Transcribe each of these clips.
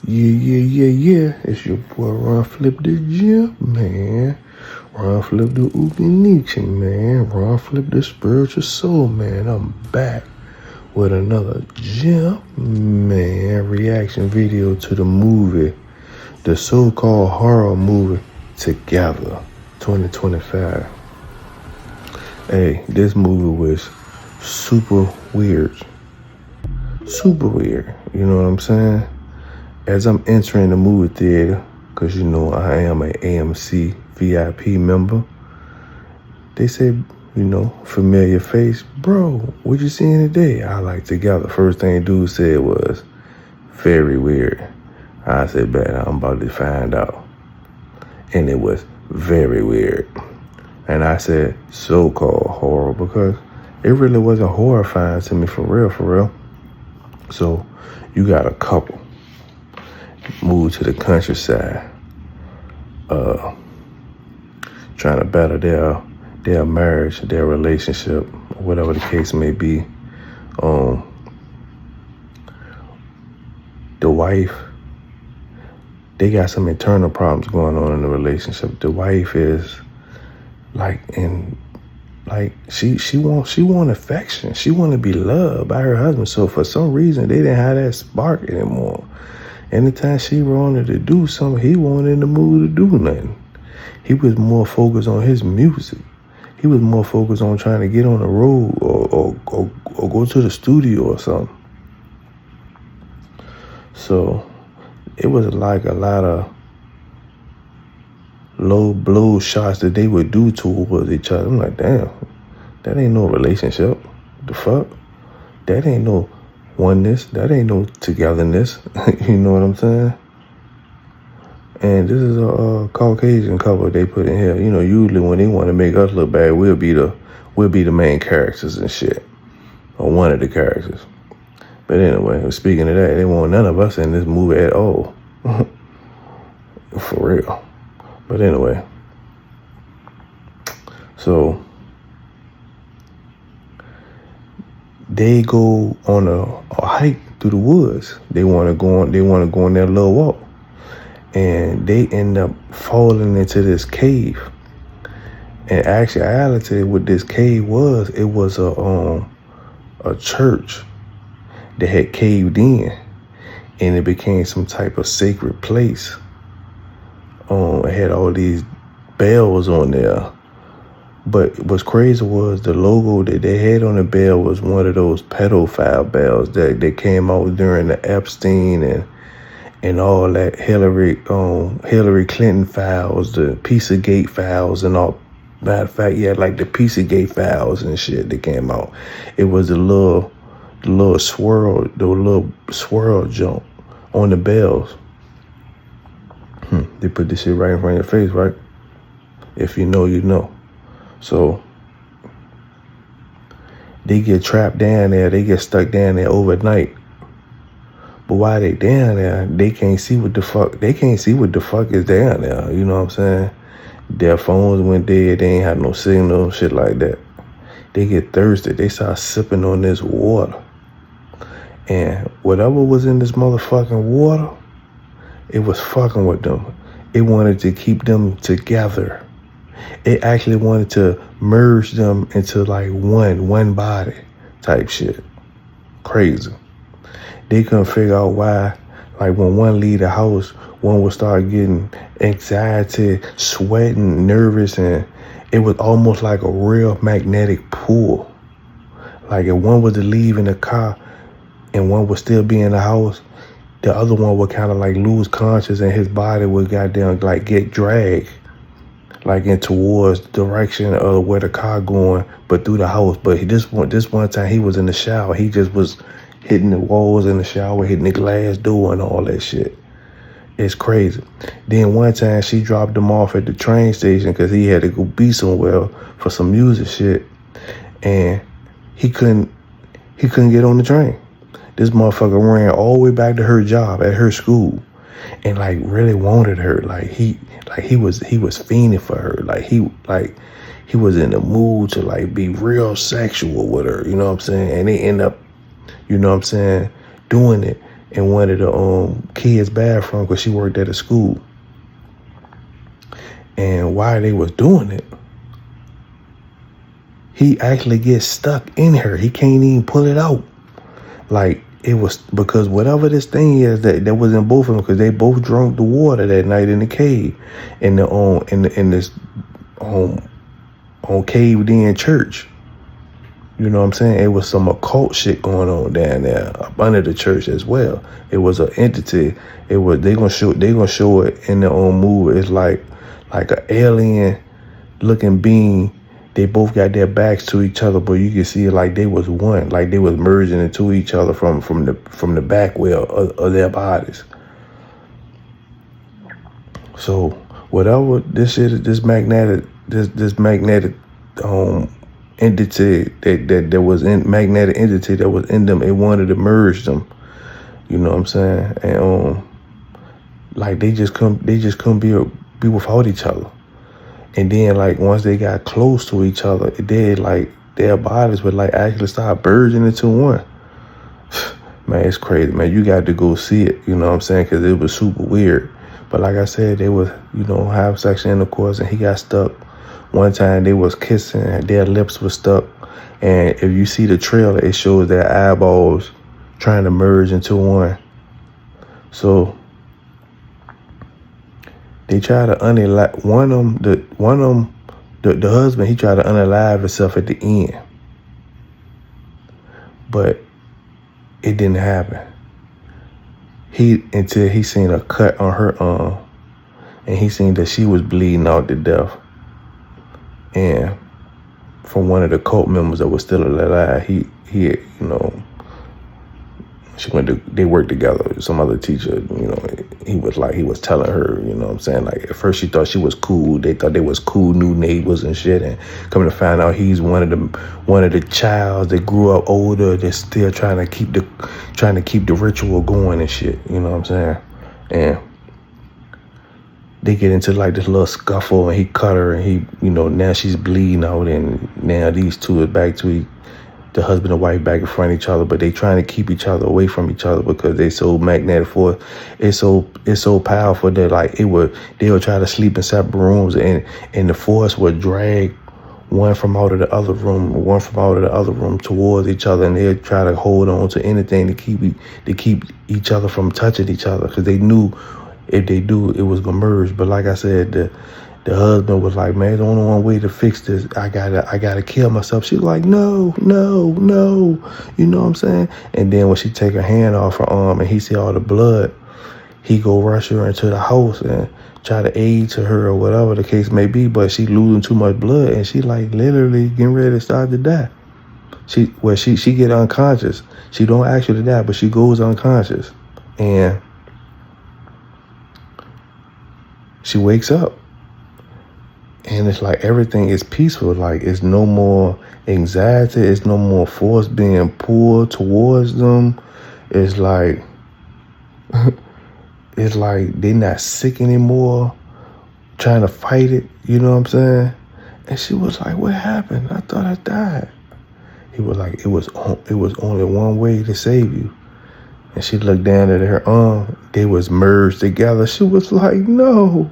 Yeah. It's your boy Ron Flip the Jump, man. Ron Flip the Nietzsche, man. Ron Flip the Spiritual Soul, man. I'm back with another Jump, man, reaction video to the movie, the so-called horror movie, Together, 2025. Hey, this movie was super weird. Super weird, you know what I'm saying? As I'm entering the movie theater, because you know I am an AMC VIP member, they said, you know, familiar face, bro, what you seeing today? I like Together. First thing dude said was, very weird. I said, bet, I'm about to find out. And it was very weird. And I said, so-called horror, because it really wasn't horrifying to me, for real. So you got a couple move to the countryside, trying to better their marriage, their relationship, whatever the case may be. The wife, they got some internal problems going on in the relationship. The wife is she want affection. She want to be loved by her husband. So for some reason, they didn't have that spark anymore. Anytime she wanted to do something, he wasn't in the mood to do nothing. He was more focused on his music. He was more focused on trying to get on the road or go to the studio or something. So it was like a lot of low blow shots that they would do towards each other. I'm like, damn, that ain't no relationship. The fuck? That ain't no oneness. That ain't no togetherness. You know what I'm saying? And this is a Caucasian couple they put in here. You know, usually when they want to make us look bad, we'll be the main characters and shit, or one of the characters. But anyway, speaking of that, they want none of us in this movie at all. For real. But anyway, so they go on a hike through the woods. They want to go on their little walk, and they end up falling into this cave. And actuality, what this cave was, it was a church that had caved in, and it became some type of sacred place. It had all these bells on there. But what's crazy was the logo that they had on the bell was one of those pedophile bells that came out during the Epstein and all that Hillary Clinton files, the Pizzagate files and all. Matter of fact, yeah, like the Pizzagate files and shit that came out. It was the little swirl jump on the bells. They put this shit right in front of your face, right? If you know, you know. So they get trapped down there. They get stuck down there overnight. But while they down there, they can't see what the fuck. They can't see what the fuck is down there. You know what I'm saying? Their phones went dead. They ain't had no signal, shit like that. They get thirsty. They start sipping on this water. And whatever was in this motherfucking water, it was fucking with them. It wanted to keep them together. It actually wanted to merge them into like one body type shit. Crazy. They couldn't figure out why, like when one leave the house, one would start getting anxiety, sweating, nervous, and it was almost like a real magnetic pull. Like if one was to leave in the car and one would still be in the house, the other one would kind of like lose conscious and his body would goddamn like get dragged like in towards the direction of where the car going, but through the house. But this one time he was in the shower. He just was hitting the walls in the shower, hitting the glass door and all that shit. It's crazy. Then one time she dropped him off at the train station because he had to go be somewhere for some music shit, and he couldn't get on the train. This motherfucker ran all the way back to her job at her school and like really wanted her. He was fiending for her. He was in the mood to like be real sexual with her, you know what I'm saying? And they end up, you know what I'm saying, doing it. in one of the kids' bathroom because she worked at a school. And while they was doing it, he actually gets stuck in her. He can't even pull it out. Like, it was because whatever this thing is that was in both of them, because they both drank the water that night in the cave, in this caved in church. You know what I'm saying? It was some occult shit going on down there up under the church as well. It was an entity. They gonna show it in the movie. It's like an alien looking being. They both got their backs to each other, but you can see it like they was one, like they was merging into each other from the back well of their bodies. So whatever this shit is, this magnetic entity that was in magnetic entity that was in them, it wanted to merge them. You know what I'm saying? And like they just couldn't be without each other. And then like once they got close to each other, it did like their bodies would like actually start merging into one. Man, it's crazy, man. You got to go see it. You know what I'm saying? Because it was super weird. But like I said, they was, have sexual intercourse, and he got stuck. One time they was kissing, and their lips were stuck. And if you see the trailer, it shows their eyeballs trying to merge into one. So they try to unalive one of them. The husband, he tried to unalive himself at the end, but it didn't happen. Until he seen a cut on her arm, and he seen that she was bleeding out to death. And from one of the cult members that was still alive, he they worked together. Some other teacher, he was telling her, you know what I'm saying? Like at first she thought she was cool. They thought they was cool new neighbors and shit. And coming to find out he's one of the childs that grew up older, that's still trying to keep the ritual going and shit. You know what I'm saying? And they get into like this little scuffle, and he cut her, and he, now she's bleeding out, and now these two are back to the husband and wife back in front of each other, but they trying to keep each other away from each other because they so magnetic force. It's so powerful that they would try to sleep in separate rooms, and the force would drag one from out of the other room towards each other, and they'd try to hold on to anything to keep each other from touching each other, because they knew if they do, it was gonna merge. But like I said, the husband was like, man, there's only one way to fix this. I gotta kill myself. She's like, no. You know what I'm saying? And then when she take her hand off her arm and he see all the blood, he go rush her into the house and try to aid to her or whatever the case may be. But she losing too much blood, and she like literally getting ready to start to die. She get unconscious. She don't actually die, but she goes unconscious. And she wakes up. And it's like everything is peaceful. Like it's no more anxiety. It's no more force being pulled towards them. It's like they're not sick anymore, trying to fight it. You know what I'm saying? And she was like, "What happened? I thought I died." He was like, "It was only one way to save you." And she looked down at her arm. They was merged together. She was like, "No."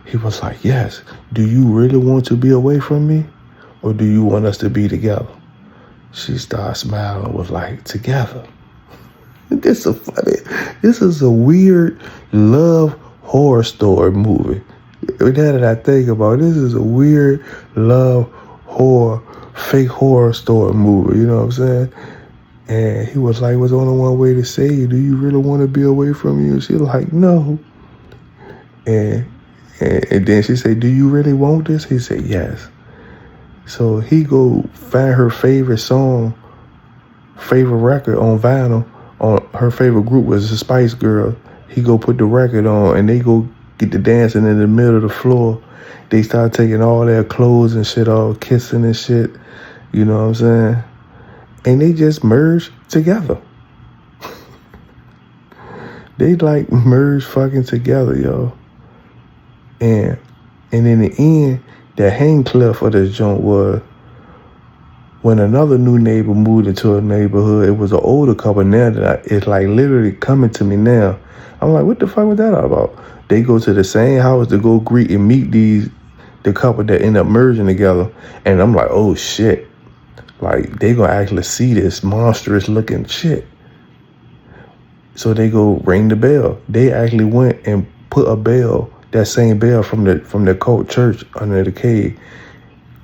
He was like, "Yes. Do you really want to be away from me, or do you want us to be together?" She started smiling and was like, "Together." This is a weird love horror story movie. Now that I think about it, this is a weird love horror, fake horror story movie. You know what I'm saying? And he was like, "There's only one way to save you. Do you really want to be away from you?" And she was like, "No." And then she said, "Do you really want this?" He said, "Yes." So he go find her favorite song, favorite record on vinyl. On her favorite group was the Spice Girls. He go put the record on, and they go get to dancing in the middle of the floor. They start taking all their clothes and shit off, kissing and shit. You know what I'm saying? And they just merge together. They like merge fucking together, yo. And in the end, the hang cliff of this joint was When another new neighbor moved into a neighborhood, it was an older couple now it's like literally coming to me now. I'm like, what the fuck was that all about? They go to the same house to go greet and meet the couple that end up merging together. And I'm like, oh shit. Like, they gonna actually see this monstrous looking shit. So they go ring the bell. They actually went and put a bell, that same bell from the cult church under the cave,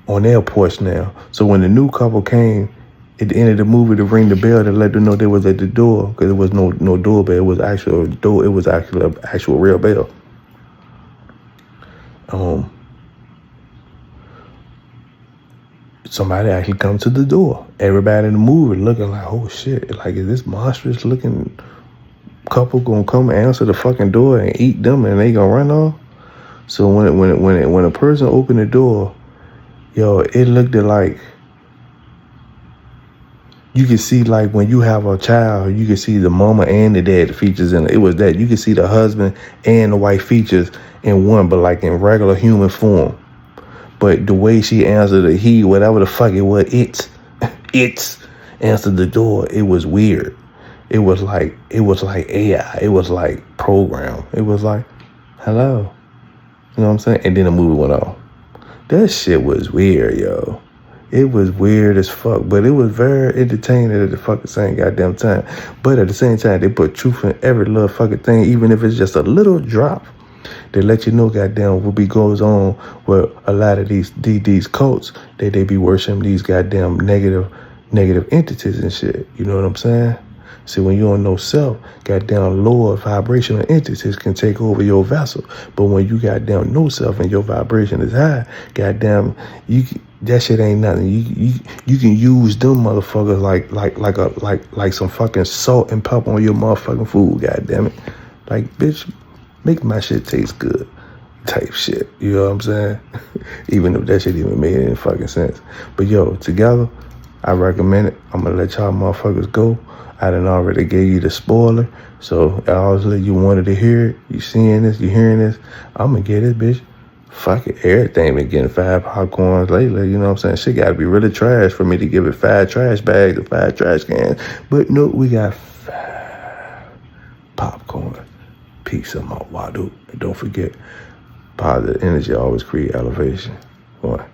on their porch now. So when the new couple came at the end of the movie to ring the bell to let them know they was at the door, because there was no doorbell, it was actual door. It was actually an actual real bell. Somebody actually come to the door. Everybody in the movie looking like, oh shit, like, is this monstrous looking couple gonna come answer the fucking door and eat them and they gonna run off? So when a person opened the door, yo, it looked like, you can see, like, when you have a child, you can see the mama and the dad features in it. It was that. You can see the husband and the wife features in one, but like in regular human form. But the way she answered the he, whatever the fuck it was, it's answered the door, it was weird. It was like AI. It was like programmed. It was like, hello. You know what I'm saying? And then the movie went on. That shit was weird, yo. It was weird as fuck, but it was very entertaining at the fucking same goddamn time. But at the same time, they put truth in every little fucking thing, even if it's just a little drop. They let you know, goddamn, what goes on with a lot of these cults. They be worshiping these goddamn negative entities and shit. You know what I'm saying? See, when you don't know self, goddamn lower vibrational entities can take over your vessel. But when you goddamn know self and your vibration is high, goddamn, that shit ain't nothing. You can use them motherfuckers like some fucking salt and pepper on your motherfucking food. Goddamn it, like, bitch, make my shit taste good, type shit. You know what I'm saying? Even if that shit even made any fucking sense. But yo, together, I recommend it. I'm gonna let y'all motherfuckers go. I done already gave you the spoiler, so obviously you wanted to hear it. You seeing this, you hearing this. I'm gonna get it, bitch. Fuck it, everything been getting 5 popcorns lately, you know what I'm saying? Shit gotta be really trash for me to give it 5 trash bags or 5 trash cans. But no, we got 5 popcorn. Peace of my wadu. And don't forget, positive energy always create elevation. One.